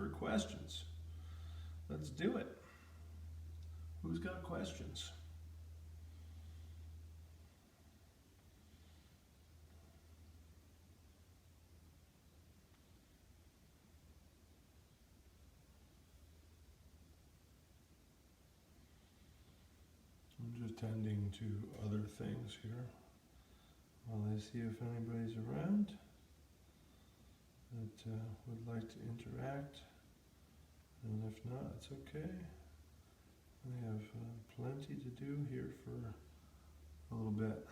for questions. Let's do it. Who's got questions? I'm just tending to other things here while I see if anybody's around that would like to interact, and if not, it's okay. We have plenty to do here for a little bit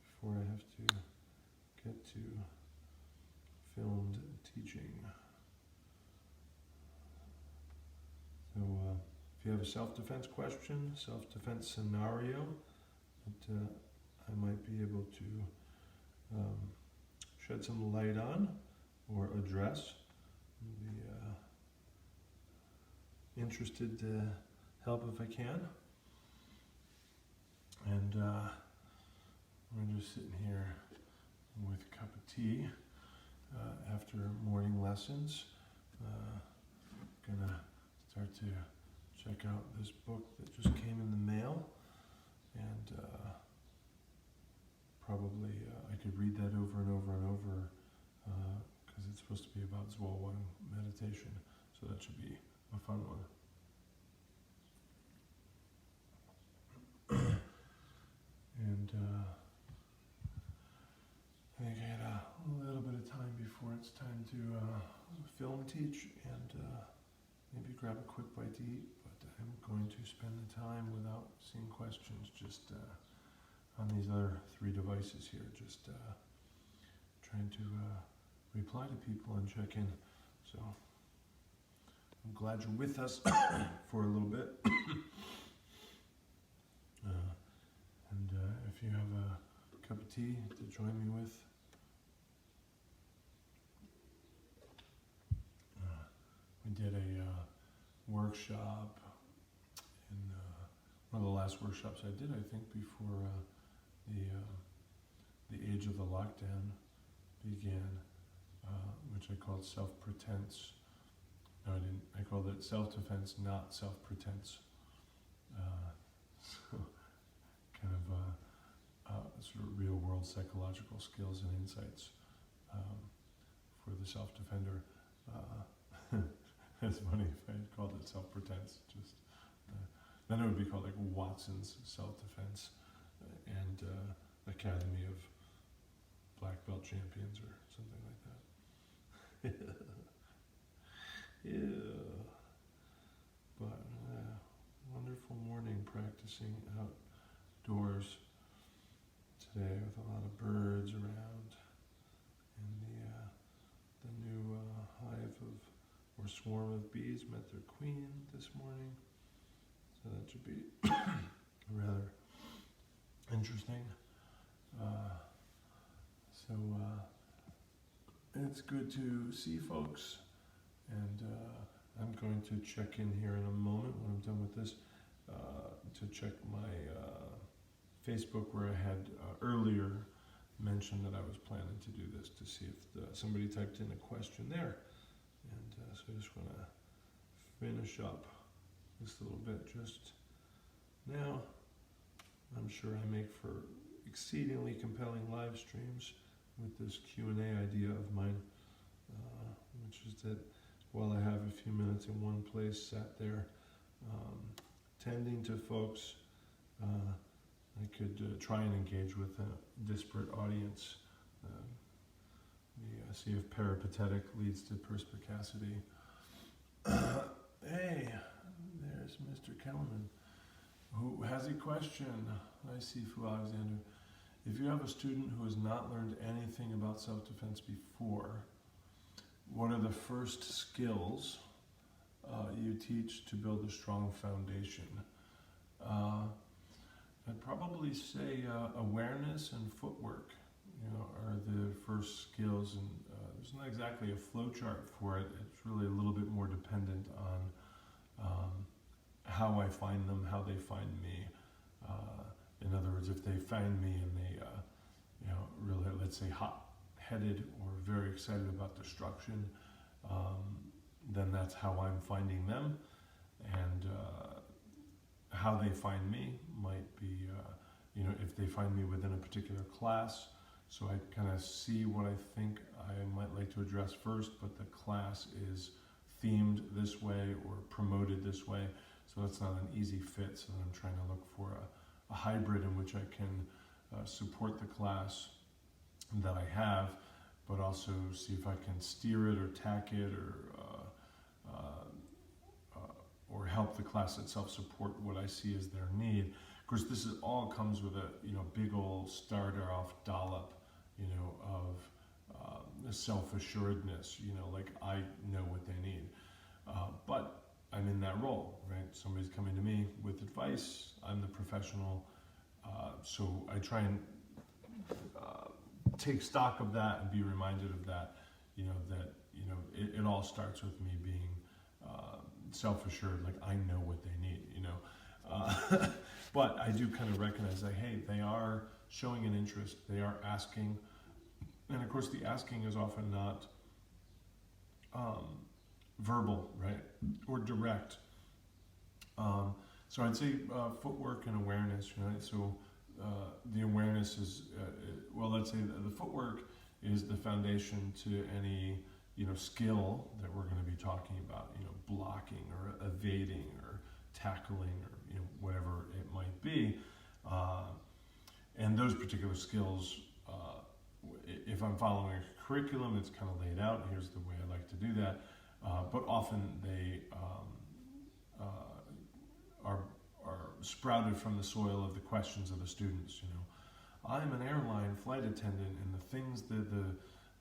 before I have to get to filmed teaching. So if you have a self-defense question, self-defense scenario that I might be able to shed some light on or address, I'd be interested to help if I can. And I'm just sitting here with a cup of tea after morning lessons. Gonna start to check out this book that just came in the mail, and probably I could read that over and over and over because it's supposed to be about Zwolwang meditation, so that should be a fun one. And I think I had a little bit of time before it's time to film teach and maybe grab a quick bite to eat, but I'm going to spend the time without seeing questions, just on these other 3 devices here, just trying to reply to people and check in. So I'm glad you're with us for a little bit. And if you have a cup of tea to join me with, we did a workshop in one of the last workshops I did, I think, before the age of the lockdown began, which I called self-pretense. No, I didn't. I called it self-defense, not self-pretense. So kind of sort of real-world psychological skills and insights for the self-defender. It's funny if I had called it self-pretense. Just then it would be called like Watson's Self-Defense and Academy of Black Belt Champions or something like that. Yeah. But wonderful morning practicing outdoors today with a lot of birds around, and the new hive of, or swarm of bees met their queen this morning, so that should be rather interesting. So it's good to see folks, and I'm going to check in here in a moment when I'm done with this to check my Facebook, where I had earlier mentioned that I was planning to do this, to see if somebody typed in a question there. And so I just want to finish up this little bit just now. I'm sure I make for exceedingly compelling live streams with this Q&A idea of mine, which is that while I have a few minutes in one place sat there tending to folks, I could try and engage with a disparate audience. See if peripatetic leads to perspicacity. Hey, there's Mr. Kellerman, who has a question. I see Fu Alexander. If you have a student who has not learned anything about self-defense before, what are the first skills you teach to build a strong foundation? I'd probably say awareness and footwork, are the first skills, and there's not exactly a flow chart for it. It's really a little bit more dependent on how I find them, how they find me. In other words, if they find me and they, really, let's say, hot-headed or very excited about destruction, then that's how I'm finding them, and how they find me might be, if they find me within a particular class. So I kind of see what I think I might like to address first, but the class is themed this way or promoted this way, so that's not an easy fit. So I'm trying to look for a hybrid in which I can support the class that I have, but also see if I can steer it or tack it or help the class itself support what I see as their need. Of course, this is all comes with a big old starter off dollop, of self-assuredness. Like I know what they need, but I'm in that role, right? Somebody's coming to me with advice. I'm the professional, so I try and take stock of that and be reminded of that. It all starts with me being self-assured, like I know what they need, but I do kind of recognize that, hey, they are showing an interest, they are asking, and of course the asking is often not verbal, right, or direct. So I'd say footwork and awareness, right? So the awareness is, let's say the footwork is the foundation to any skill that we're going to be talking about, blocking or evading or tackling or whatever it might be, and those particular skills, if I'm following a curriculum, it's kind of laid out. Here's the way I like to do that, but often they are sprouted from the soil of the questions of the students. I'm an airline flight attendant, and the things that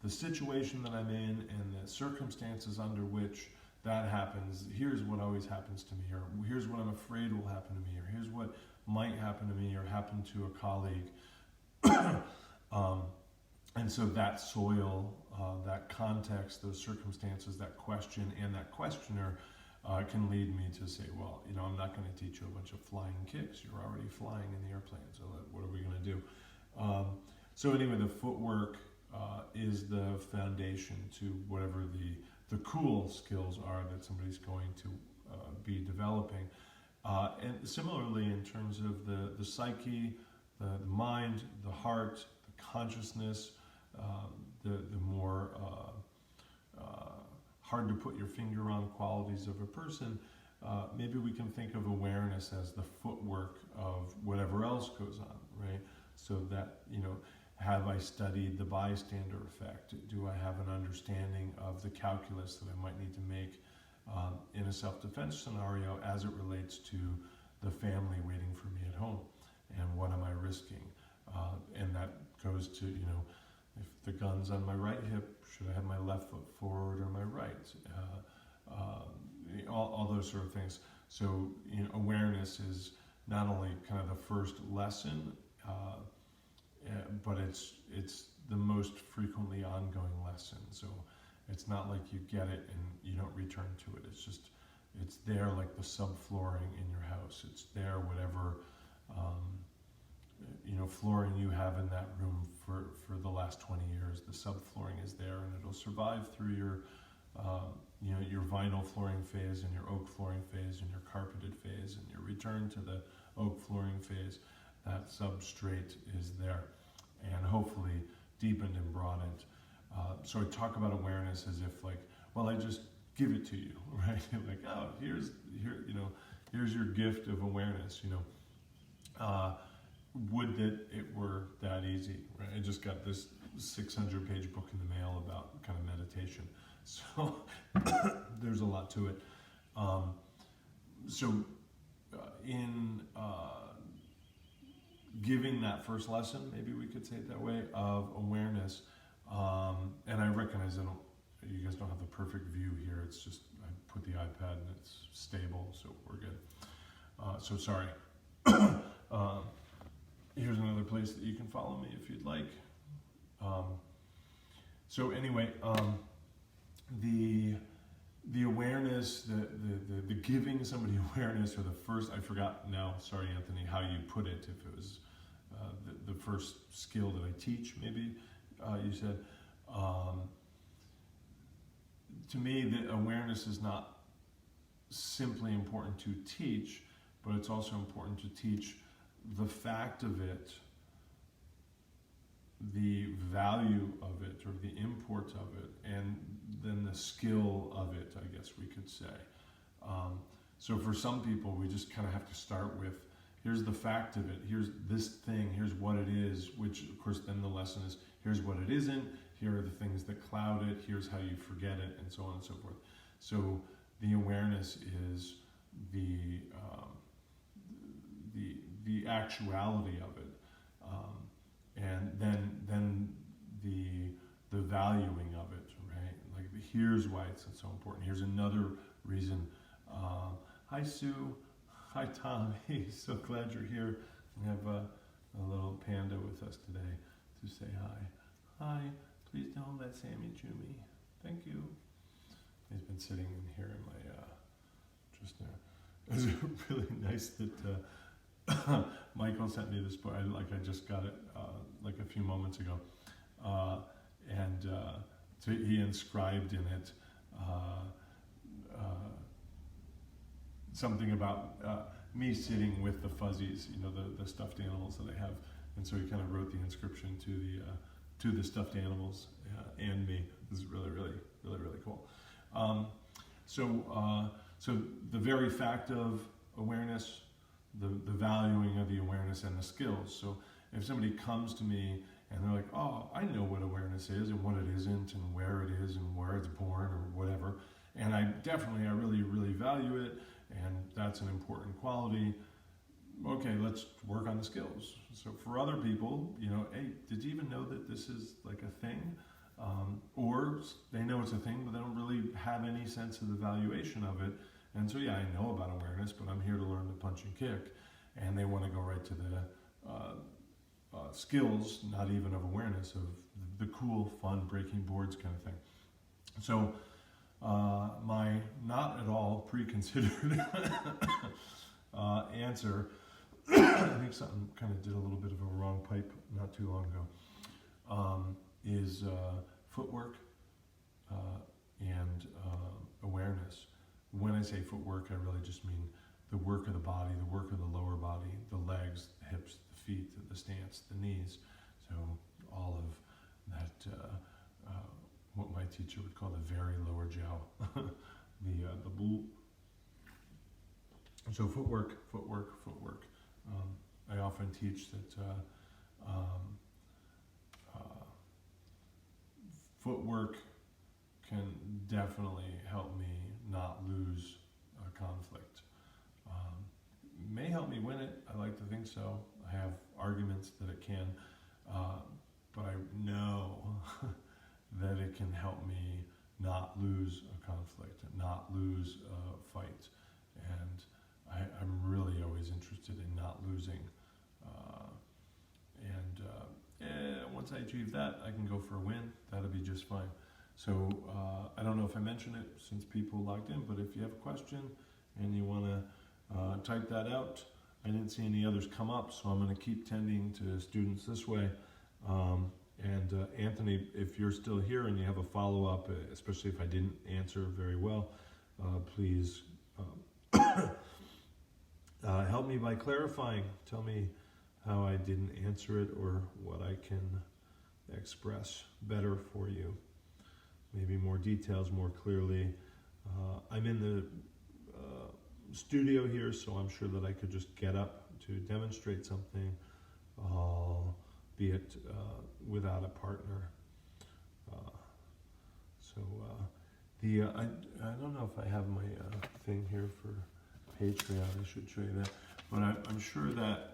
the situation that I'm in and the circumstances under which that happens, here's what always happens to me, or here's what I'm afraid will happen to me, or here's what might happen to me or happen to a colleague. And so that soil, that context, those circumstances, that question, and that questioner can lead me to say, well, I'm not going to teach you a bunch of flying kicks. You're already flying in the airplane, so what are we going to do? So anyway, the footwork is the foundation to whatever the cool skills are that somebody's going to be developing. And similarly, in terms of the psyche, the mind, the heart, the consciousness, the more hard to put your finger on qualities of a person, maybe we can think of awareness as the footwork of whatever else goes on, right? So that, have I studied the bystander effect? Do I have an understanding of the calculus that I might need to make in a self-defense scenario as it relates to the family waiting for me at home? And what am I risking? And that goes to, if the gun's on my right hip, should I have my left foot forward or my right? All those sort of things. So, awareness is not only kind of the first lesson, but it's the most frequently ongoing lesson. So it's not like you get it and you don't return to it. It's there like the subflooring in your house. It's there whatever flooring you have in that room for the last 20 years. The subflooring is there, and it'll survive through your your vinyl flooring phase and your oak flooring phase and your carpeted phase and your return to the oak flooring phase. That substrate is there, and hopefully deepened and broadened. So I talk about awareness as if I just give it to you, right? Like, oh, here's your gift of awareness. Would that it were that easy, right? I just got this 600-page book in the mail about kind of meditation, so there's a lot to it. In giving that first lesson, maybe we could say it that way, of awareness, and I recognize you guys don't have the perfect view here. It's just I put the iPad and it's stable, so we're good. So sorry. Here's another place that you can follow me if you'd like. So anyway, the awareness, the giving somebody awareness, or the first, I forgot now, sorry Anthony, how you put it, if it was the first skill that I teach, maybe you said, to me, the awareness is not simply important to teach, but it's also important to teach the fact of it, the value of it, or the import of it, and then the skill of it, I guess we could say. So for some people, we just kind of have to start with, here's the fact of it, here's this thing, here's what it is, which of course then the lesson is, here's what it isn't, here are the things that cloud it, here's how you forget it, and so on and so forth. So the awareness is the actuality of it, and then the valuing of it, right? Like here's why it's so important. Here's another reason. Hi Sue, hi Tom. Hey, so glad you're here. We have a little panda with us today to say hi. Hi. Please don't let Sammy chew me. Thank you. He's been sitting in here in my just now. It was really nice that Michael sent me this book. I just got it like a few moments ago, and so he inscribed in it something about me sitting with the fuzzies, you know, the stuffed animals that I have, and so he kind of wrote the inscription to the stuffed animals and me. This is really, really, really, really cool. So the very fact of awareness, the valuing of the awareness, and the skills. So if somebody comes to me and they're like, oh, I know what awareness is and what it isn't and where it is and where it's born or whatever, and I really, really value it, and that's an important quality. Okay, let's work on the skills. So for other people, you know, hey, did you even know that this is like a thing? Or they know it's a thing, but they don't really have any sense of the valuation of it. And so, yeah, I know about awareness, but I'm here to learn to punch and kick. And they want to go right to the skills, not even of awareness, of the cool, fun, breaking boards kind of thing. So my not at all pre-considered answer, I think something kind of did a little bit of a wrong pipe not too long ago, is footwork and awareness. When I say footwork, I really just mean the work of the body, the work of the lower body, the legs, the hips, the feet, the stance, the knees. So all of that, what my teacher would call the very lower jiao, the bull. So footwork. I often teach that footwork can definitely help me not lose a conflict. May help me win it. I like to think so. I have arguments that it can, but I know that it can help me not lose a conflict, not lose a fight. And I'm really always interested in not losing. Once I achieve that, I can go for a win. That'll be just fine. So I don't know if I mentioned it since people logged in, but if you have a question and you want to type that out, I didn't see any others come up, so I'm going to keep tending to students this way. And Anthony, if you're still here and you have a follow-up, especially if I didn't answer very well, please help me by clarifying. Tell me how I didn't answer it or what I can express better for you. Maybe more details, more clearly. I'm in the studio here, so I'm sure that I could just get up to demonstrate something, be it without a partner. I don't know if I have my thing here for Patreon. I should show you that. But I'm sure that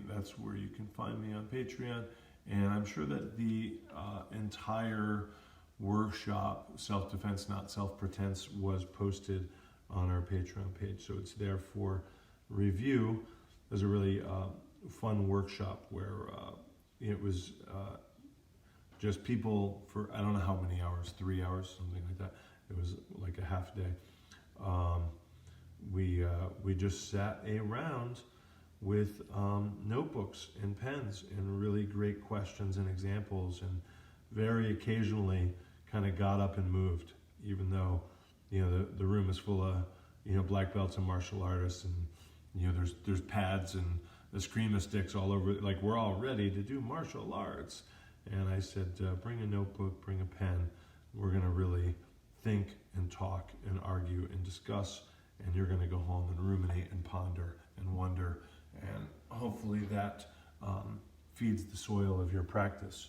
that's where you can find me on Patreon. And I'm sure that the entire workshop, Self-Defense, Not Self-Pretense, was posted on our Patreon page. So it's there for review. There's a really fun workshop where it was just people for, I don't know how many hours, 3 hours, something like that. It was like a half day. We just sat around with notebooks and pens and really great questions and examples, and very occasionally kind of got up and moved. even though, the room is full of, black belts and martial artists, and, there's pads and eskrima sticks all over, like we're all ready to do martial arts. And I said, bring a notebook, bring a pen. We're gonna really think and talk and argue and discuss, and you're gonna go home and ruminate and ponder and wonder, and hopefully that feeds the soil of your practice.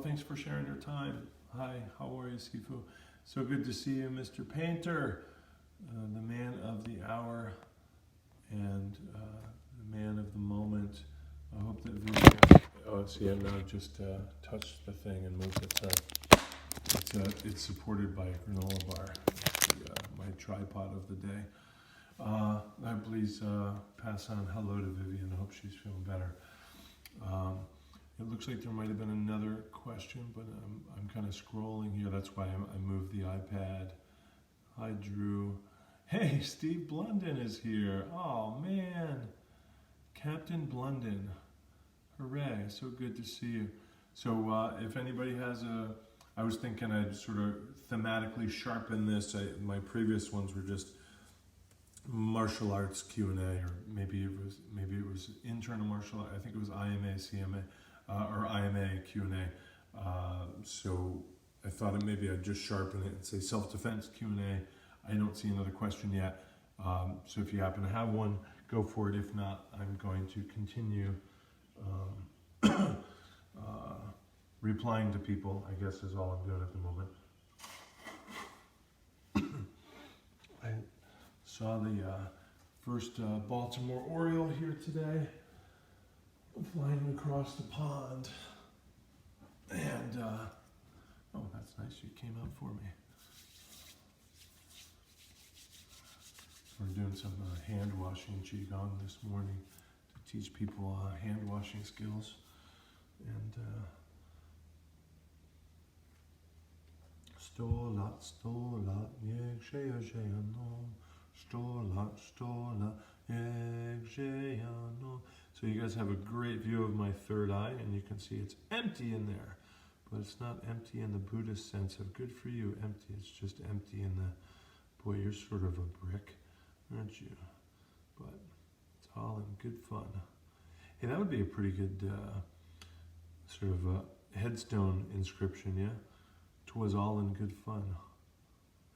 Thanks for sharing your time. Hi, how are you, Sifu? So good to see you, Mr. Painter, the man of the hour and the man of the moment. I hope that video, see, I now just touched the thing and moved it. It's supported by a granola bar, my tripod of the day. Please pass on hello to Vivian. I hope she's feeling better. It looks like there might have been another question, but I'm kind of scrolling here. That's why I moved the iPad. Hi, Drew. Hey, Steve Blunden is here. Oh, man. Captain Blunden. Hooray. So good to see you. So if anybody has I was thinking I'd sort of thematically sharpen this. My previous ones were just martial arts Q&A, or maybe it was internal martial art. I think it was IMA, CMA, or IMA Q&A. So I thought maybe I'd just sharpen it and say self-defense Q&A. I don't see another question yet. So if you happen to have one, go for it. If not, I'm going to continue replying to people, I guess, is all I'm doing at the moment. I saw the first Baltimore Oriole here today, flying across the pond. And, oh, that's nice, you came out for me. We're doing some hand washing Qigong this morning to teach people hand washing skills. And stola, yeg no. Stola, yeg no. So you guys have a great view of my third eye, and you can see it's empty in there. But it's not empty in the Buddhist sense of good for you, empty. It's just empty in the, boy, you're sort of a brick, aren't you? But it's all in good fun. Hey, that would be a pretty good sort of a headstone inscription, yeah? 'Twas all in good fun.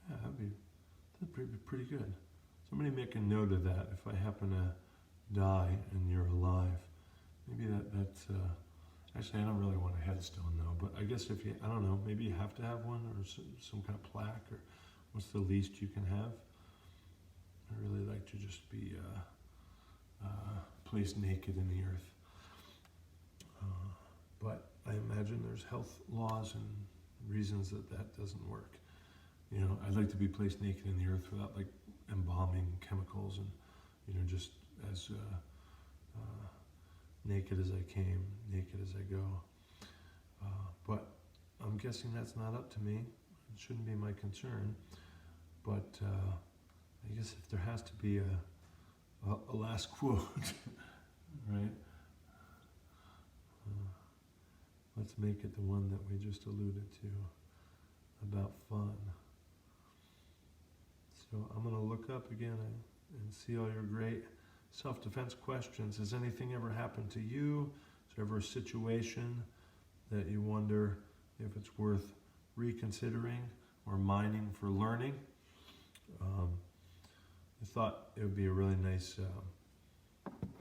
Yeah, that'd be pretty good. Somebody make a note of that if I happen to die and you're alive. Maybe that's, actually I don't really want a headstone though, but I guess if you, I don't know, maybe you have to have one, or some kind of plaque, or what's the least you can have? I really like to just be placed naked in the earth. But I imagine there's health laws and reasons that doesn't work. I'd like to be placed naked in the earth without like embalming chemicals, and just as naked as I came, naked as I go. But I'm guessing that's not up to me. It shouldn't be my concern. But I guess if there has to be a last quote, right? Let's make it the one that we just alluded to about fun. So I'm going to look up again and see all your great self-defense questions. Has anything ever happened to you? Is there ever a situation that you wonder if it's worth reconsidering or mining for learning? I thought it would be a really nice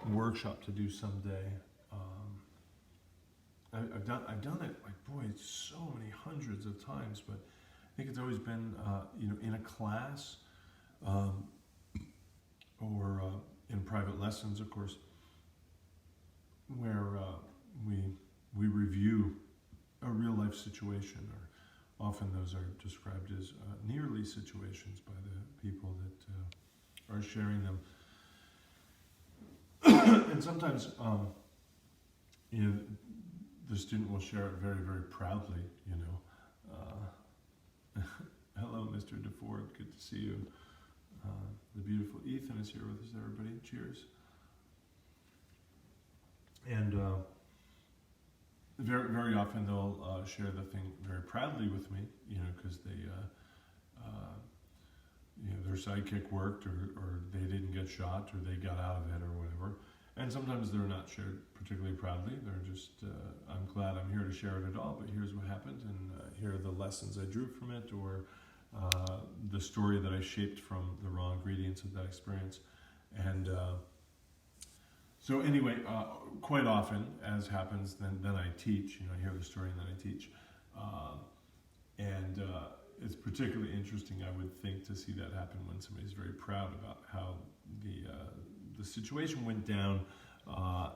workshop to do someday. I've done it, like, boy, so many hundreds of times, but I think it's always been, in a class, or in private lessons, of course, where we review a real life situation, or often those are described as nearly situations by the people that are sharing them. And sometimes, the student will share it very, very proudly, Hello, Mr. DeFord, good to see you. The beautiful Ethan is here with us, everybody. Cheers. And very, very often they'll share the thing very proudly with me, because they, their sidekick worked, or they didn't get shot, or they got out of it, or whatever. And sometimes they're not shared particularly proudly. They're just, I'm glad I'm here to share it at all, but here's what happened, and here are the lessons I drew from it, or the story that I shaped from the raw ingredients of that experience. And so anyway, quite often, as happens, then I teach. I hear the story and then I teach. And it's particularly interesting, I would think, to see that happen when somebody's very proud about how the situation went down,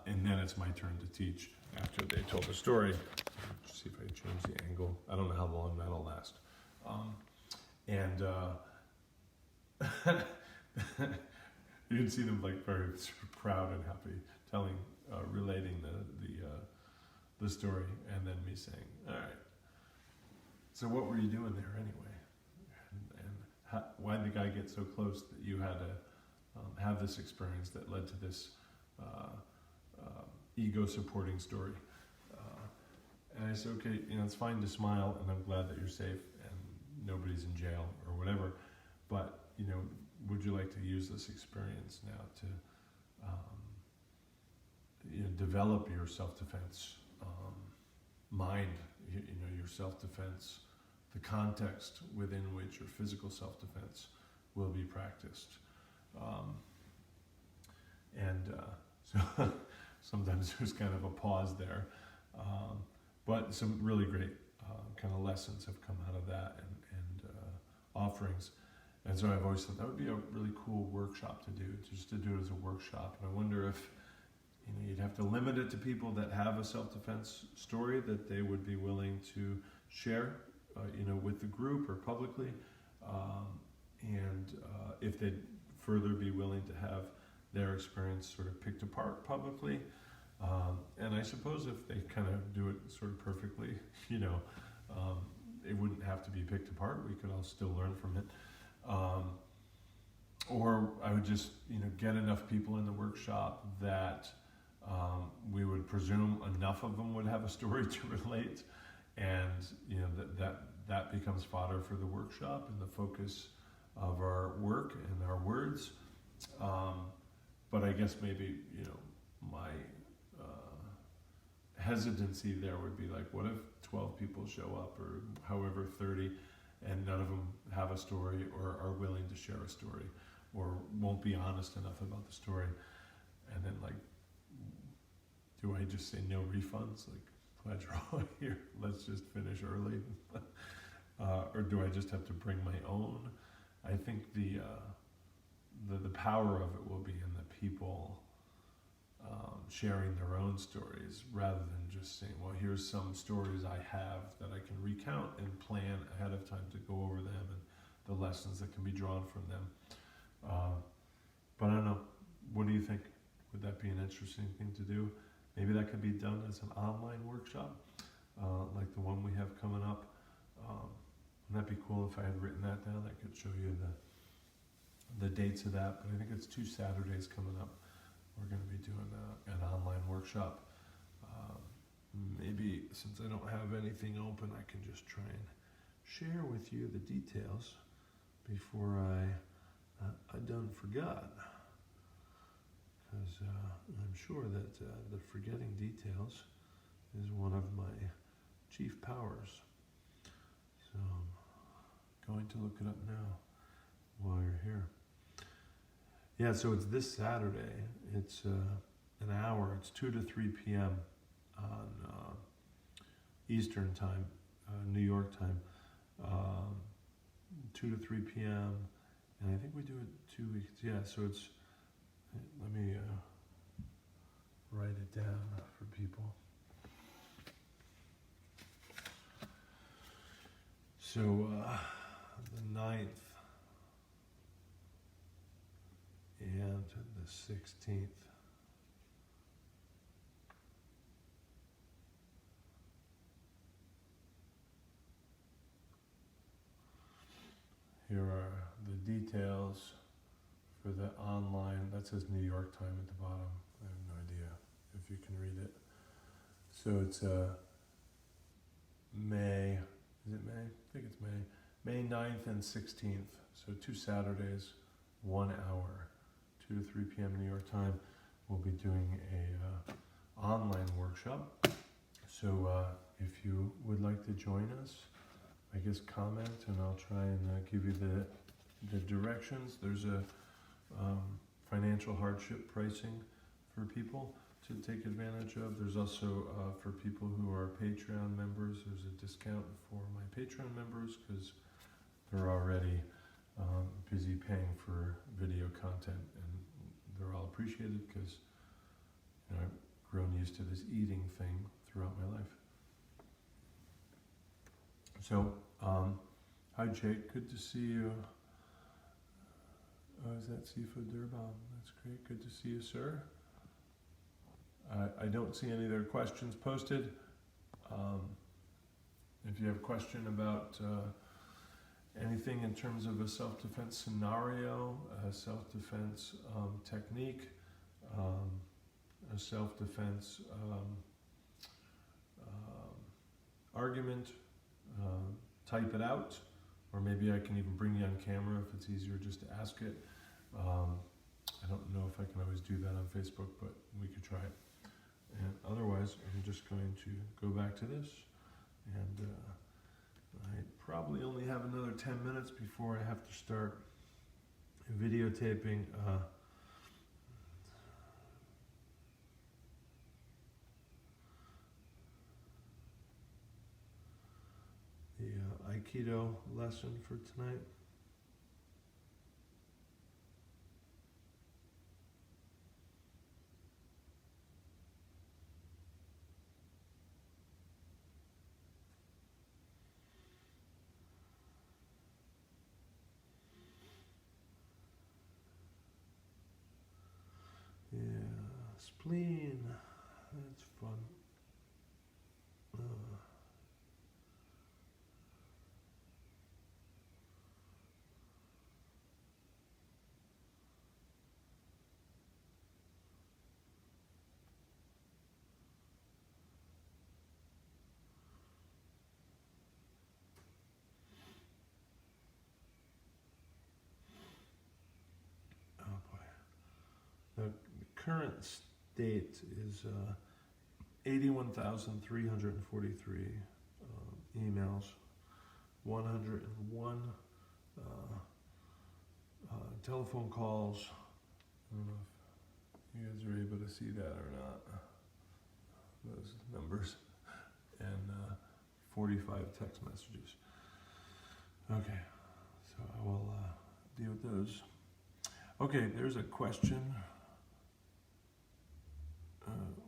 and then it's my turn to teach after they told the story. Let's see if I change the angle. I don't know how long that'll last. You can see them like very proud and happy, relating the story, and then me saying, "All right, so what were you doing there anyway? And why did the guy get so close that you had to have this experience that led to this ego-supporting story?" And I said, "Okay, it's fine to smile, and I'm glad that you're safe and nobody's in jail or whatever, but would you like to use this experience now to develop your self-defense mind, your self-defense, the context within which your physical self-defense will be practiced." So sometimes there's kind of a pause there, but some really great kind of lessons have come out of that, and offerings. And so I've always thought that would be a really cool workshop to do, just to do it as a workshop. And I wonder if you'd have to limit it to people that have a self-defense story that they would be willing to share, with the group or publicly, and if they'd further be willing to have their experience sort of picked apart publicly. And I suppose if they kind of do it sort of perfectly, it wouldn't have to be picked apart. We could all still learn from it. Or I would just, get enough people in the workshop that we would presume enough of them would have a story to relate, and that becomes fodder for the workshop and the focus of our work and our words. But I guess maybe, my hesitancy there would be like, what if 12 people show up, or however 30, and none of them have a story or are willing to share a story, or won't be honest enough about the story? And then, like, do I just say no refunds? Like, glad you're all here, let's just finish early. Or do I just have to bring my own? I think the power of it will be in the people sharing their own stories, rather than just saying, well, here's some stories I have that I can recount and plan ahead of time to go over them and the lessons that can be drawn from them. But I don't know, what do you think? Would that be an interesting thing to do? Maybe that could be done as an online workshop, like the one we have coming up. Wouldn't that be cool if I had written that down? I could show you the dates of that, but I think it's 2 Saturdays coming up. We're going to be doing an online workshop. Maybe since I don't have anything open, I can just try and share with you the details before I done forgot. Because I'm sure that the forgetting details is one of my chief powers. So I'm going to look it up now while you're here. Yeah, so it's this Saturday. It's an hour. It's 2 to 3 p.m. on Eastern time, New York time. 2 to 3 p.m. And I think we do it 2 weeks. Yeah, so it's, let me write it down for people. So the 9th and the 16th. Here are the details for the online. That says New York time at the bottom. I have no idea if you can read it. So it's May, is it May? I think it's May. May 9th and 16th. So 2 Saturdays, 1 hour, 2 to 3 p.m. New York time. We'll be doing a online workshop. So if you would like to join us, I guess comment and I'll try and give you the directions. There's a financial hardship pricing for people to take advantage of. There's also for people who are Patreon members, there's a discount for my Patreon members because they're already busy paying for video content, and they're all appreciated because I've grown used to this eating thing throughout my life. So, hi Jake, good to see you. Oh, is that Seafood Durbom? That's great, good to see you, sir. I don't see any other questions posted. If you have a question about anything in terms of a self-defense scenario, a self-defense technique, a self-defense argument, type it out, or maybe I can even bring you on camera if it's easier just to ask it. I don't know if I can always do that on Facebook, but we could try it. And otherwise, I'm just going to go back to this, and I probably only have another 10 minutes before I have to start videotaping the Aikido lesson for tonight. Yeah, spleen, that's fun. Oh boy. The current state is 81,343 emails, 101 telephone calls. I don't know if you guys are able to see that or not, those numbers, and 45 text messages. Okay, so I will deal with those. Okay, there's a question,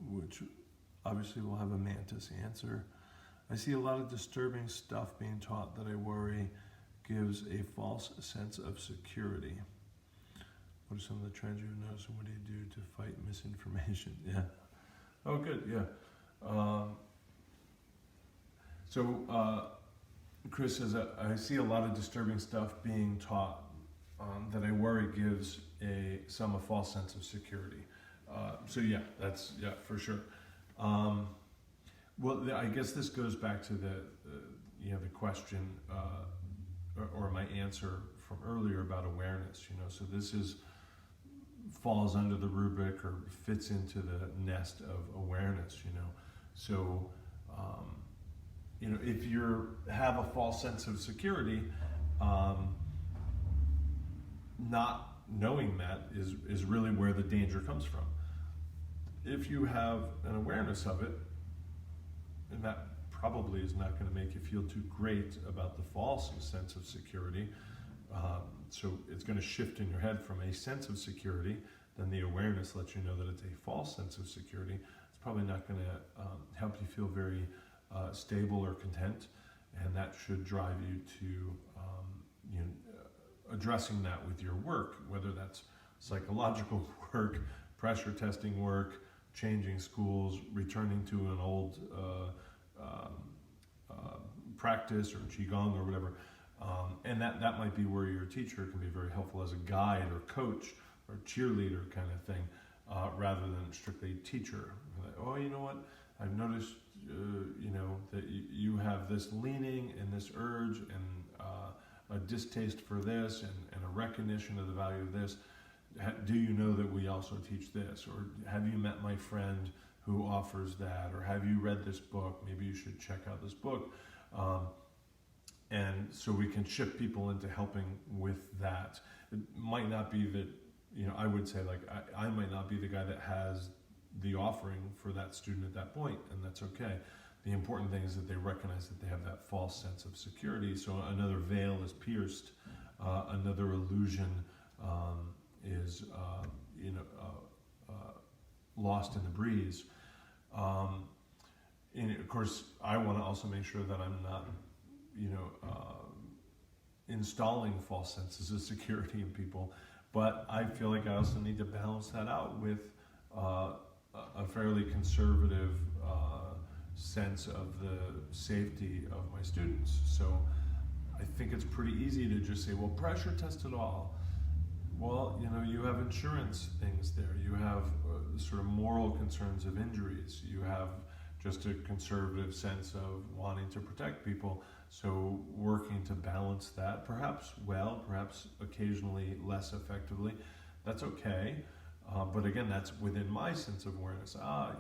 which obviously will have a Mantis answer. I see a lot of disturbing stuff being taught that I worry gives a false sense of security. What are some of the trends you've noticed, and what do you do to fight misinformation? Yeah. Oh, good, yeah. Chris says, I see a lot of disturbing stuff being taught that I worry gives a false sense of security. So yeah, that's, yeah, for sure. Well, I guess this goes back to the question or my answer from earlier about awareness. So this falls under the rubric or fits into the nest of awareness. So if you have a false sense of security, not knowing that is really where the danger comes from. If you have an awareness of it, and that probably is not going to make you feel too great about the false sense of security, so it's going to shift in your head from a sense of security, then the awareness lets you know that it's a false sense of security. It's probably not going to help you feel very stable or content, and that should drive you to addressing that with your work, whether that's psychological work, pressure testing work, changing schools, returning to an old practice or qigong or whatever. And that might be where your teacher can be very helpful as a guide or coach or cheerleader kind of thing, rather than strictly teacher. Like, oh, you know what? I've noticed that you have this leaning and this urge and a distaste for this and a recognition of the value of this. Do you know that we also teach this? Or have you met my friend who offers that? Or have you read this book? Maybe you should check out this book. And so we can shift people into helping with that. It might not be that, I would say, like, I might not be the guy that has the offering for that student at that point, and that's okay. The important thing is that they recognize that they have that false sense of security. So another veil is pierced, another illusion is lost in the breeze. And of course, I want to also make sure that I'm not, installing false senses of security in people. But I feel like I also need to balance that out with a fairly conservative sense of the safety of my students. So I think it's pretty easy to just say, well, pressure test it all. Well, you have insurance things there. You have sort of moral concerns of injuries. You have just a conservative sense of wanting to protect people. So working to balance that, perhaps well, perhaps occasionally less effectively, that's okay. But again, that's within my sense of awareness. I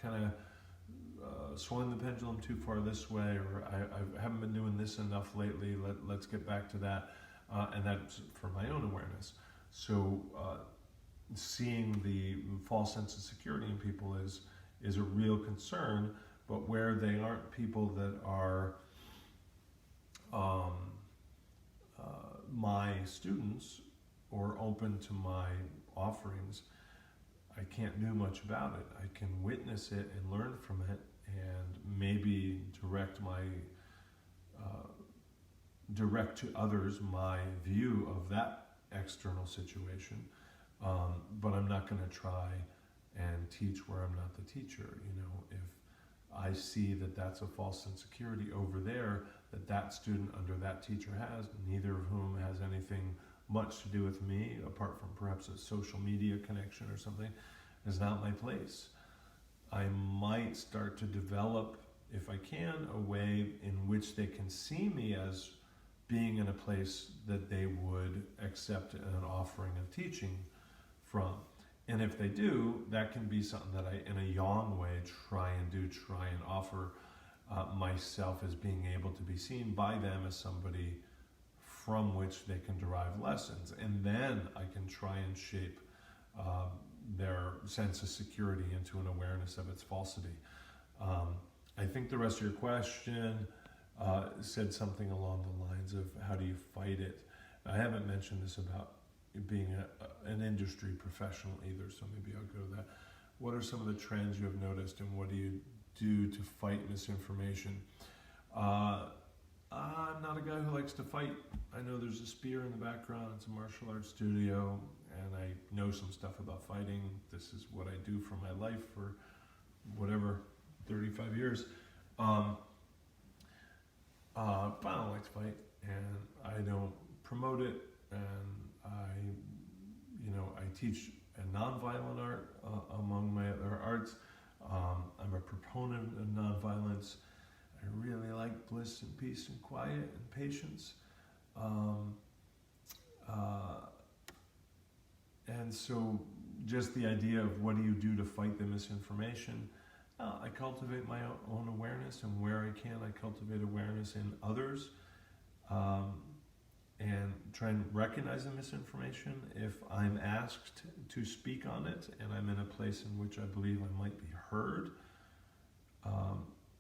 kind of swung the pendulum too far this way, or I haven't been doing this enough lately. Let's get back to that. And that's for my own awareness. So seeing the false sense of security in people is a real concern, but where they aren't people that are my students or open to my offerings, I can't do much about it. I can witness it and learn from it, and maybe direct to others my view of that external situation, but I'm not going to try and teach where I'm not the teacher. If I see that that's a false insecurity over there that student under that teacher has, neither of whom has anything much to do with me, apart from perhaps a social media connection or something, is not my place. I might start to develop, if I can, a way in which they can see me as being in a place that they would accept an offering of teaching from. And if they do, that can be something that I, in a yang way, try and offer myself as being able to be seen by them as somebody from which they can derive lessons. And then I can try and shape their sense of security into an awareness of its falsity. I think the rest of your question said something along the lines of how do you fight it. I haven't mentioned this about being an industry professional either, so maybe I'll go to that. What are some of the trends you have noticed, and what do you do to fight misinformation? I'm not a guy who likes to fight. I know there's a spear in the background. It's a martial arts studio, and I know some stuff about fighting. This is what I do for my life for whatever, 35 years. But I don't like to fight, and I don't promote it, and I teach a nonviolent art among my other arts. I'm a proponent of nonviolence. I really like bliss and peace and quiet and patience. And so just the idea of what do you do to fight the misinformation, I cultivate my own awareness, and where I can, I cultivate awareness in others, and try and recognize the misinformation. If I'm asked to speak on it, and I'm in a place in which I believe I might be heard,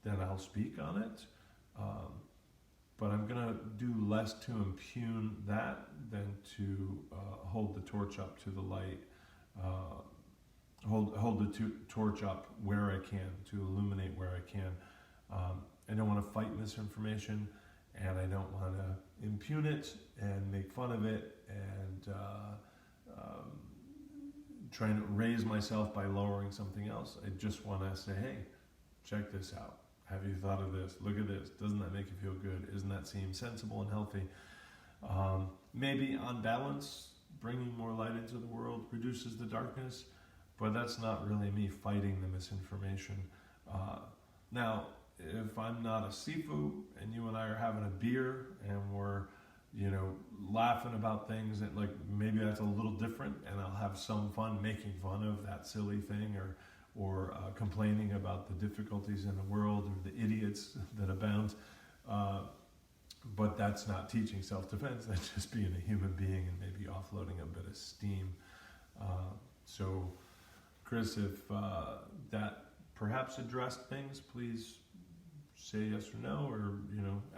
then I'll speak on it. But I'm going to do less to impugn that than to hold the torch up to the light, hold the torch up where I can, to illuminate where I can. I don't want to fight misinformation, and I don't want to impugn it and make fun of it and try and raise myself by lowering something else. I just want to say, hey, check this out. Have you thought of this? Look at this. Doesn't that make you feel good? Doesn't that seem sensible and healthy? Maybe on balance, bringing more light into the world reduces the darkness, but that's not really me fighting the misinformation. Now, if I'm not a Sifu and you and I are having a beer and we're, laughing about things, and like maybe that's a little different, and I'll have some fun making fun of that silly thing, or complaining about the difficulties in the world or the idiots that abound. But that's not teaching self-defense. That's just being a human being and maybe offloading a bit of steam. So, Chris, if that perhaps addressed things, please say yes or no, or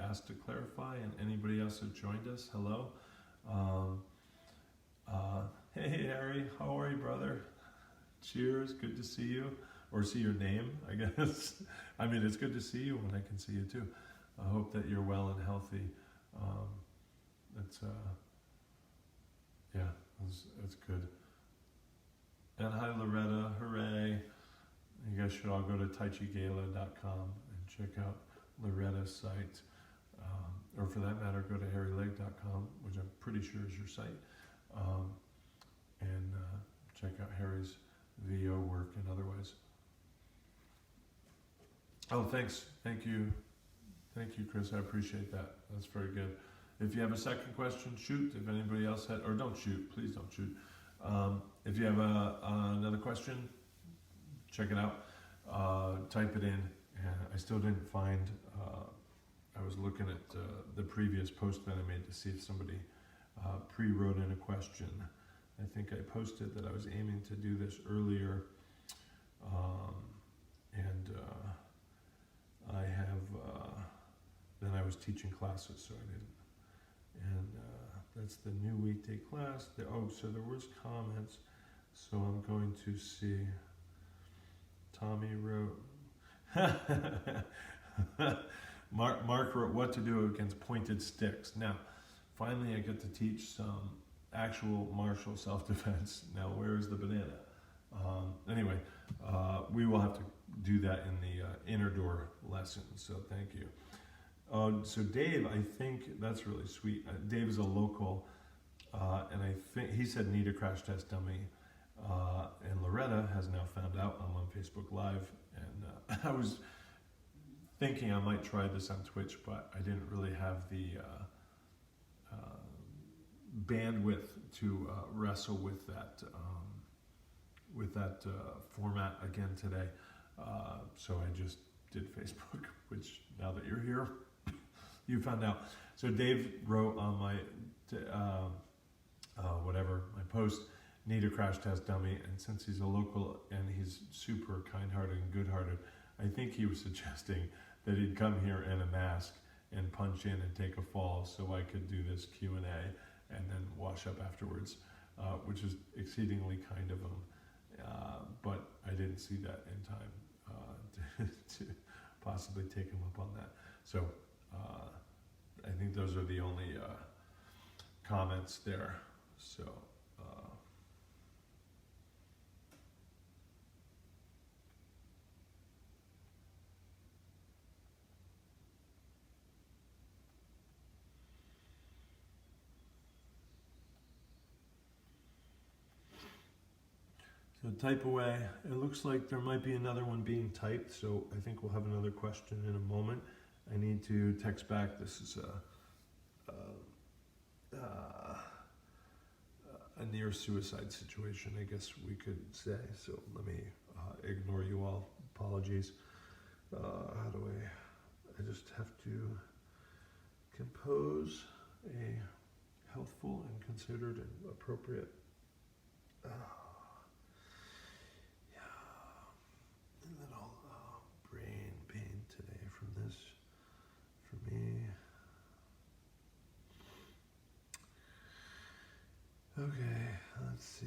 ask to clarify. And anybody else who joined us, hello. Hey Harry, how are you, brother? Cheers, good to see you, or see your name, I guess. I mean, it's good to see you when I can see you too. I hope that you're well and healthy. That's good. And hi Loretta, hooray. You guys should all go to taichigala.com and check out Loretta's site. Or for that matter, go to harryleg.com, which I'm pretty sure is your site. And check out Harry's VO work and otherwise. Oh, thanks. Thank you, Chris. I appreciate that. That's very good. If you have a second question, shoot. If anybody else had, or don't shoot, please don't shoot. If you have another question, check it out. Type it in. I still didn't find. I was looking at the previous post that I made to see if somebody pre-wrote in a question. I think I posted that I was aiming to do this earlier, and I have. Then I was teaching classes, so I didn't. And that's the new weekday class. So there was comments. So I'm going to see. Tommy wrote. Mark wrote what to do against pointed sticks. Now, finally, I get to teach some actual martial self-defense. Now, where is the banana? Anyway, we will have to do that in the inner door lesson. So thank you. So Dave, I think that's really sweet. Dave is a local, and I think he said need a crash test dummy. And Loretta has now found out I'm on Facebook Live, and I was thinking I might try this on Twitch, but I didn't really have the bandwidth to wrestle with that format again today. So I just did Facebook, which now that you're here, you found out. So Dave wrote on my my post, need a crash test dummy, and since he's a local and he's super kind-hearted and good-hearted, I think he was suggesting that he'd come here in a mask and punch in and take a fall so I could do this Q&A and then wash up afterwards, which is exceedingly kind of him. But I didn't see that in time to possibly take him up on that. So I think those are the only comments there. So. So type away. It looks like there might be another one being typed, so I think we'll have another question in a moment. I need to text back. This is a near suicide situation, I guess we could say. So let me ignore you all. Apologies. How do I just have to compose a healthful and considered and appropriate little brain pain today from this for me. Okay, let's see.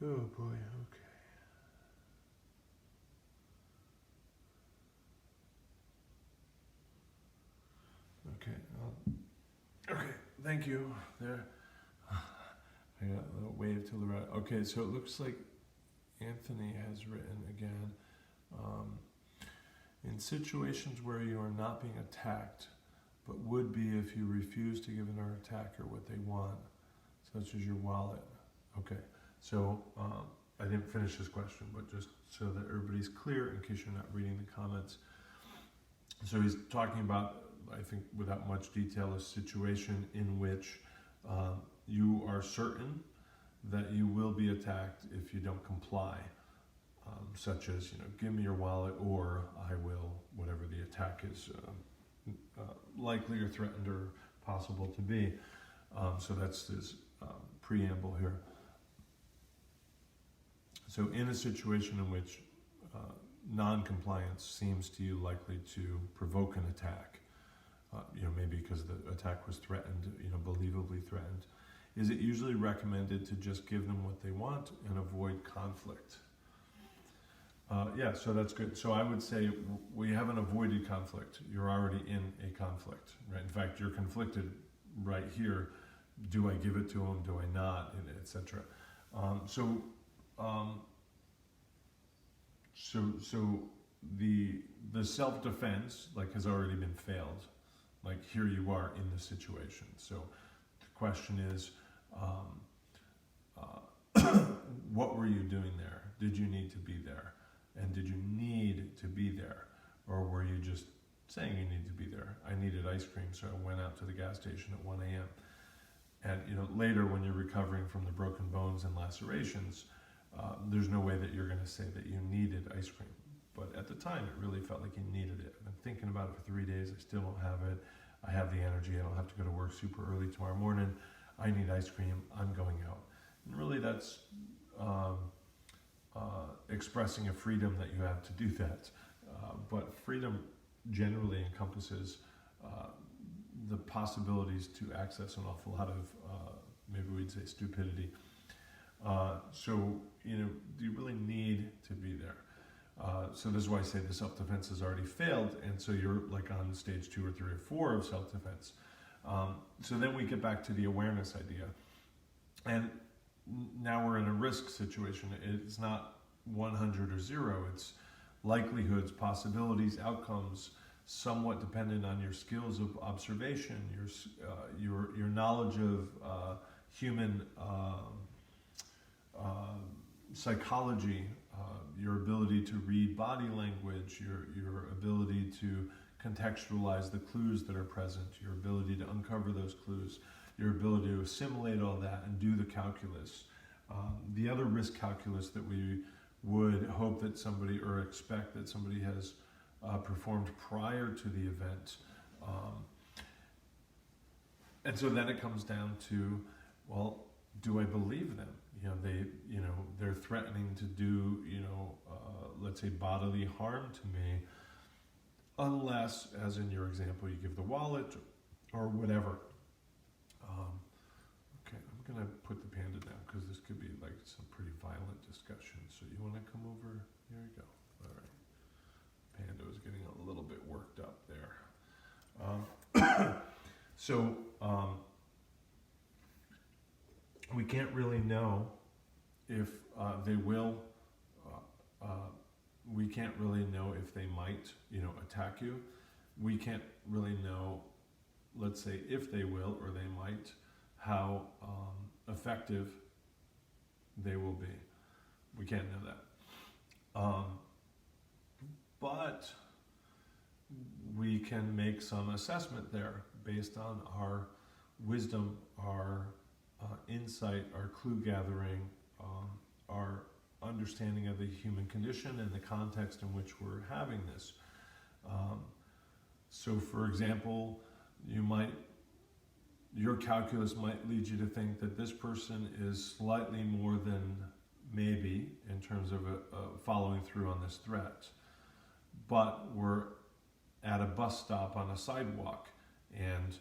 Oh boy, okay. Okay, thank you. There. I got a little wave to the right. Okay, so it looks like Anthony has written again. In situations where you are not being attacked, but would be if you refuse to give another attacker what they want, such as your wallet. Okay, so I didn't finish this question, but just so that everybody's clear in case you're not reading the comments. So he's talking about, I think without much detail, a situation in which you are certain that you will be attacked if you don't comply, such as, give me your wallet or I will, whatever the attack is likely or threatened or possible to be. So that's his preamble here. So in a situation in which non-compliance seems to you likely to provoke an attack, maybe because the attack was threatened, believably threatened, is it usually recommended to just give them what they want and avoid conflict? Yeah, so that's good. So I would say we haven't avoided conflict. You're already in a conflict, right? In fact, you're conflicted right here. Do I give it to them? Do I not? Etc. So the self-defense has already been failed. Like here you are in the situation. So the question is, what were you doing there? Did you need to be there? And did you need to be there? Or were you just saying you need to be there? I needed ice cream, so I went out to the gas station at 1 a.m. And later when you're recovering from the broken bones and lacerations, there's no way that you're going to say that you needed ice cream. But at the time, it really felt like you needed it. I've been thinking about it for 3 days. I still don't have it. I have the energy. I don't have to go to work super early tomorrow morning. I need ice cream. I'm going out. And really, that's expressing a freedom that you have to do that. But freedom generally encompasses the possibilities to access an awful lot of, maybe we'd say, stupidity. So, do you really need to be there? So this is why I say the self-defense has already failed, and so you're on stage 2 or 3 or 4 of self-defense. So then we get back to the awareness idea. And now we're in a risk situation. It's not 100 or 0. It's likelihoods, possibilities, outcomes, somewhat dependent on your skills of observation, your knowledge of human psychology, your ability to read body language, your ability to contextualize the clues that are present, your ability to uncover those clues, your ability to assimilate all that and do the calculus. The other risk calculus that we would hope that somebody, or expect that somebody has performed prior to the event. And so then it comes down to, well, do I believe them? They're threatening to do, let's say bodily harm to me, unless, as in your example, you give the wallet or whatever. Okay, I'm going to put the panda down because this could be some pretty violent discussion. So you want to come over? Here you go. All right. Panda is getting a little bit worked up there. We can't really know if they will. We can't really know if they might, attack you. We can't really know, let's say, if they will or they might, how effective they will be. We can't know that. But we can make some assessment there based on our wisdom, our insight, our clue gathering, our understanding of the human condition and the context in which we're having this. So for example, your calculus might lead you to think that this person is slightly more than maybe in terms of following through on this threat. But we're at a bus stop on a sidewalk and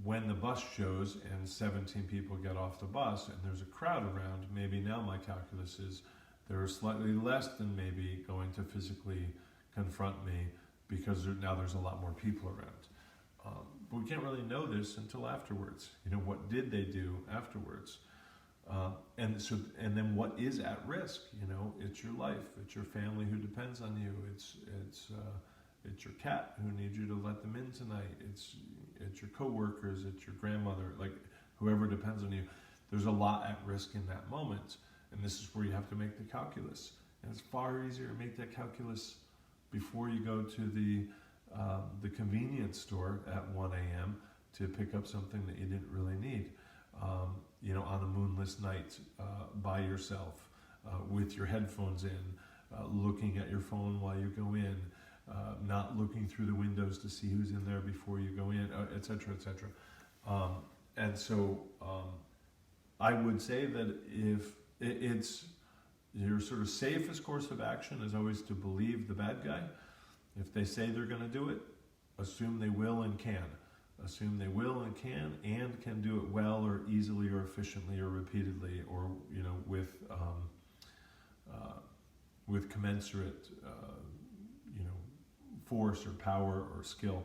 when the bus shows and 17 people get off the bus and there's a crowd around, maybe now my calculus is there are slightly less than maybe going to physically confront me because now there's a lot more people around. But we can't really know this until afterwards. You know, what did they do afterwards? And then what is at risk? You know, it's your life, it's your family who depends on you, it's your cat who needs you to let them in tonight, it's your coworkers, it's your grandmother, like whoever depends on you. There's a lot at risk in that moment, and this is where you have to make the calculus. And it's far easier to make that calculus before you go to the convenience store at 1 a.m. to pick up something that you didn't really need. You know, on a moonless night, by yourself, with your headphones in, looking at your phone while you go in, not looking through the windows to see who's in there before you go in, etc., etc. And so I would say that if it's your sort of safest course of action is always to believe the bad guy. If they say they're going to do it, assume they will and can. Assume they will and can do it well or easily or efficiently or repeatedly or, you know, with commensurate, you know, force or power or skill.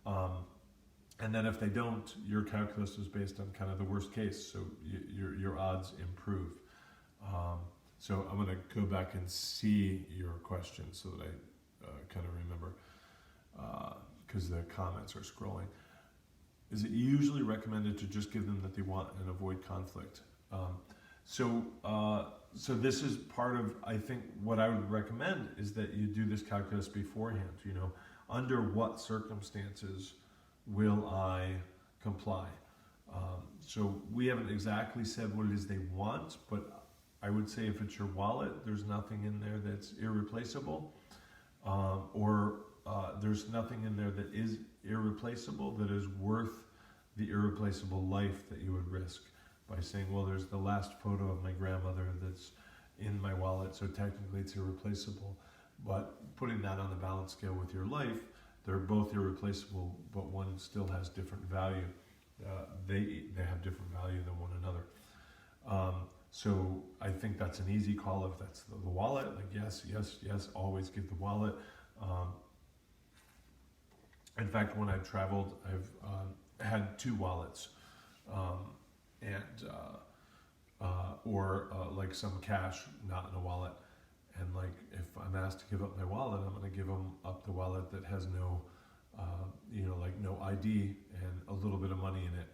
And then if they don't, your calculus is based on kind of the worst case, so your odds improve. So I'm going to go back and see your question so that I kind of remember, because the comments are scrolling. Is it usually recommended to just give them that they want and avoid conflict? So this is part of, I think, what I would recommend is that you do this calculus beforehand. You know, under what circumstances will I comply? So we haven't exactly said what it is they want, but I would say if it's your wallet, there's nothing in there that's irreplaceable, or there's nothing in there that is irreplaceable that is worth the irreplaceable life that you would risk by saying, well, there's the last photo of my grandmother that's in my wallet, so technically it's irreplaceable. But putting that on the balance scale with your life, they're both irreplaceable, but one still has different value. They have different value than one another. So I think that's an easy call if that's the wallet. Like yes, always give the wallet. In fact, when I've traveled, I've had two wallets, or like some cash not in a wallet. And like if I'm asked to give up my wallet, I'm going to give them up the wallet that has no, like no ID and a little bit of money in it.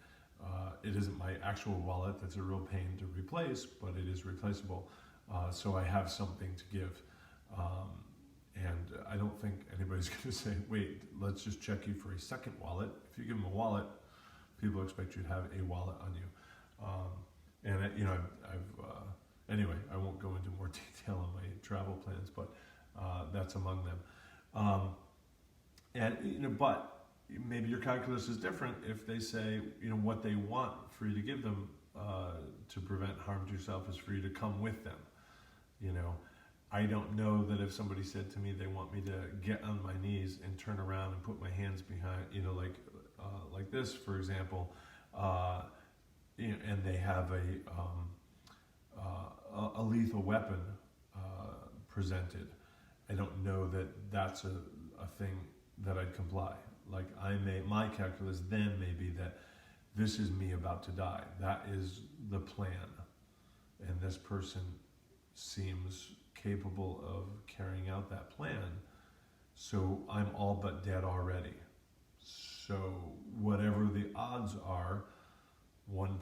It isn't my actual wallet that's a real pain to replace, but it is replaceable. So I have something to give. And I don't think anybody's going to say, wait, let's just check you for a second wallet. If you give them a wallet, people expect you to have a wallet on you. Anyway, I won't go into more detail on my travel plans, but that's among them. But maybe your calculus is different if they say, what they want for you to give them to prevent harm to yourself is for you to come with them. I don't know that if somebody said to me they want me to get on my knees and turn around and put my hands behind, like this, for example, and they have a lethal weapon presented. I don't know that that's a thing that I'd comply. Like my calculus then may be that this is me about to die. That is the plan, and this person seems capable of carrying out that plan, so I'm all but dead already. So whatever the odds are, 1%,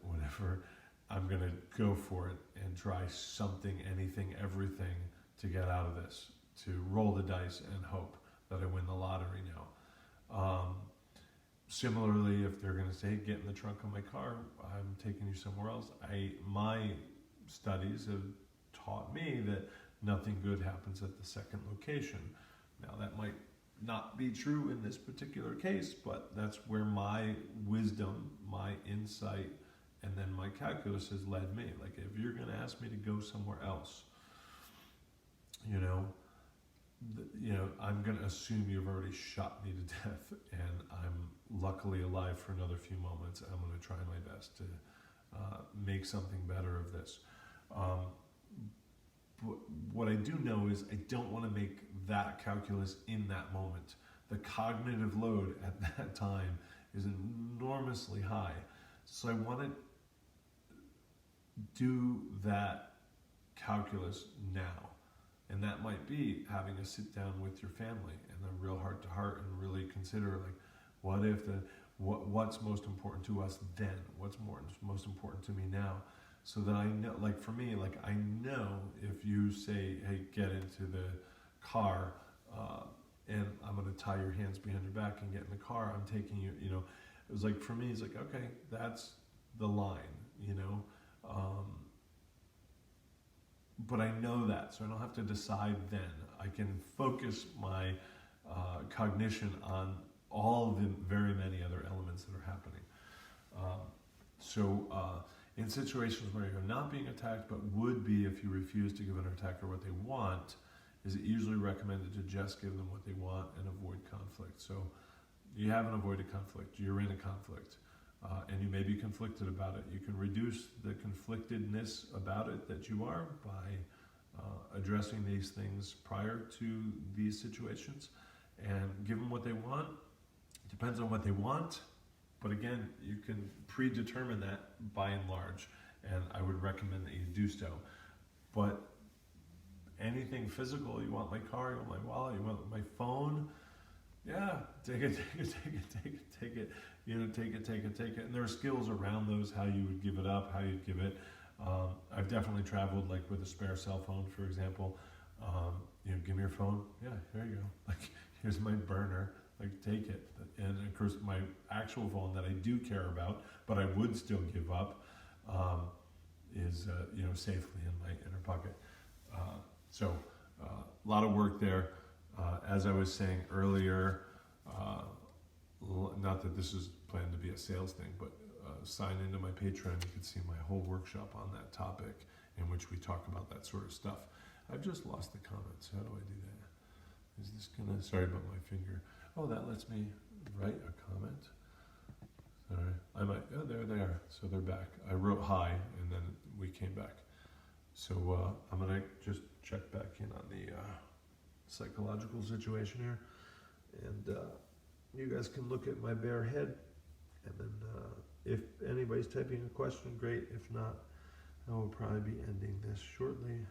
whatever, I'm going to go for it and try something, anything, everything to get out of this, to roll the dice and hope that I win the lottery now. Similarly, if they're going to say, get in the trunk of my car, I'm taking you somewhere else. My studies have taught me that nothing good happens at the second location. Now that might not be true in this particular case, but that's where my wisdom, my insight, and then my calculus has led me. Like if you're going to ask me to go somewhere else, I'm going to assume you've already shot me to death, and I'm luckily alive for another few moments. I'm going to try my best to make something better of this. But what I do know is I don't want to make that calculus in that moment. The cognitive load at that time is enormously high. So I want to do that calculus now. And that might be having a sit down with your family and a real heart to heart and really consider, like, what if what's most important to us then? What's most important to me now? So that I know, like for me, like I know if you say, hey, get into the car and I'm going to tie your hands behind your back and get in the car, I'm taking you, it was like, for me, it's like, okay, that's the line, but I know that, so I don't have to decide then. I can focus my cognition on all the very many other elements that are happening. In situations where you're not being attacked, but would be if you refuse to give an attacker what they want, is it usually recommended to just give them what they want and avoid conflict. So you haven't avoided conflict, you're in a conflict, and you may be conflicted about it. You can reduce the conflictedness about it that you are by addressing these things prior to these situations and give them what they want. Depends on what they want. But again, you can predetermine that by and large, and I would recommend that you do so. But anything physical, you want my car, you want my wallet, you want my phone, yeah, take it. Take it. And there are skills around those, how you would give it up, how you'd give it. I've definitely traveled like with a spare cell phone, for example. Give me your phone. Yeah, here you go. Like, here's my burner. Like, take it. And of course, my actual phone that I do care about, but I would still give up, is safely in my inner pocket. So a lot of work there. As I was saying earlier, not that this is planned to be a sales thing, but sign into my Patreon. You can see my whole workshop on that topic, in which we talk about that sort of stuff. I've just lost the comments. How do I do that? Is this gonna? Sorry about my finger. Oh, that lets me write a comment. Sorry, I might. Oh, there they are. So they're back. I wrote hi, and then we came back. So I'm gonna just check back in on the psychological situation here, and you guys can look at my bare head, and then if anybody's typing a question, great. If not, I will probably be ending this shortly.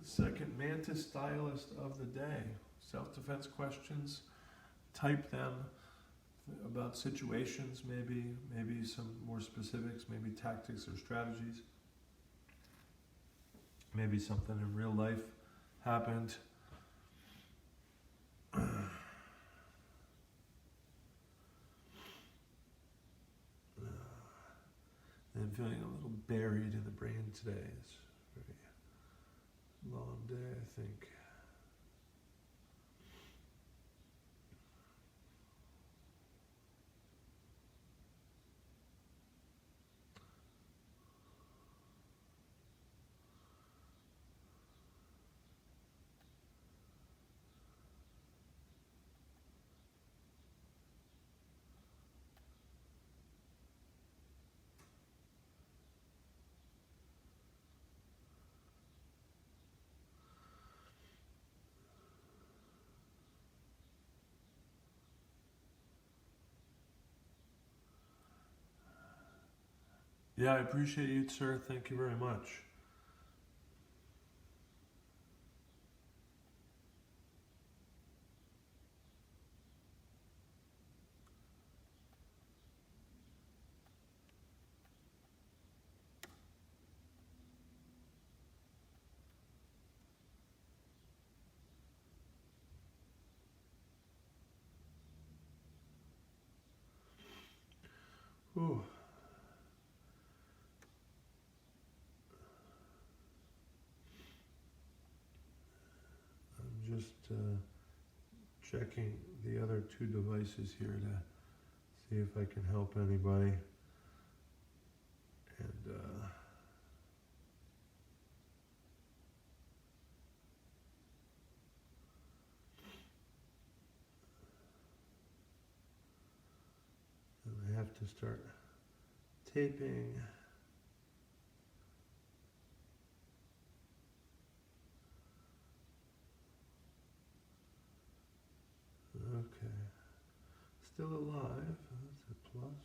Second Mantis Stylist of the day. Self-defense questions. Type them about situations, maybe some more specifics, maybe tactics or strategies. Maybe something in real life happened. I'm feeling a little buried in the brain today. It's a very long day, I think. Yeah, I appreciate you, sir. Thank you very much. Whew. I'm just checking the other two devices here to see if I can help anybody. And I have to start taping. Okay. Still alive. That's a plus.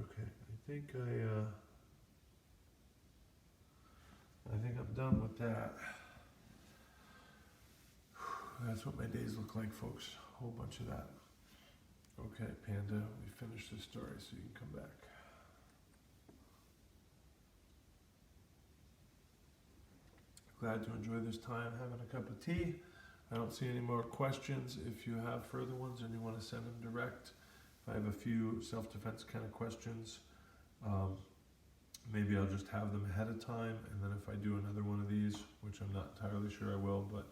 Okay. I think I'm done with that. That's what my days look like, folks. A whole bunch of that. Okay, Panda, we finished the story, so you can come back. Glad to enjoy this time having a cup of tea. I don't see any more questions. If you have further ones and you want to send them direct, if I have a few self-defense kind of questions, maybe I'll just have them ahead of time, and then if I do another one of these, which I'm not entirely sure I will, but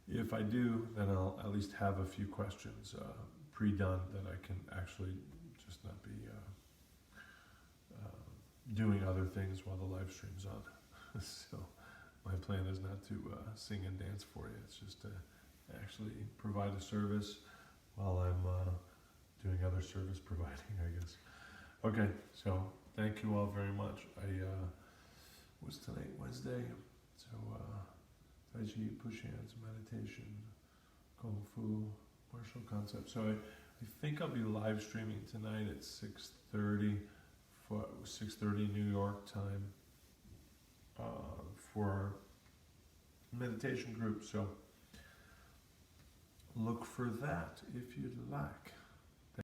if I do, then I'll at least have a few questions pre-done that I can actually just not be doing other things while the live stream's on. So my plan is not to sing and dance for you. It's just to actually provide a service while I'm doing other service providing, I guess. Okay, so thank you all very much. What's tonight? Wednesday. So Tai Chi, push hands, meditation, Kung Fu, martial concepts. So I think I'll be live streaming tonight at 6:30 for 6:30 New York time for our meditation group. So look for that if you'd like.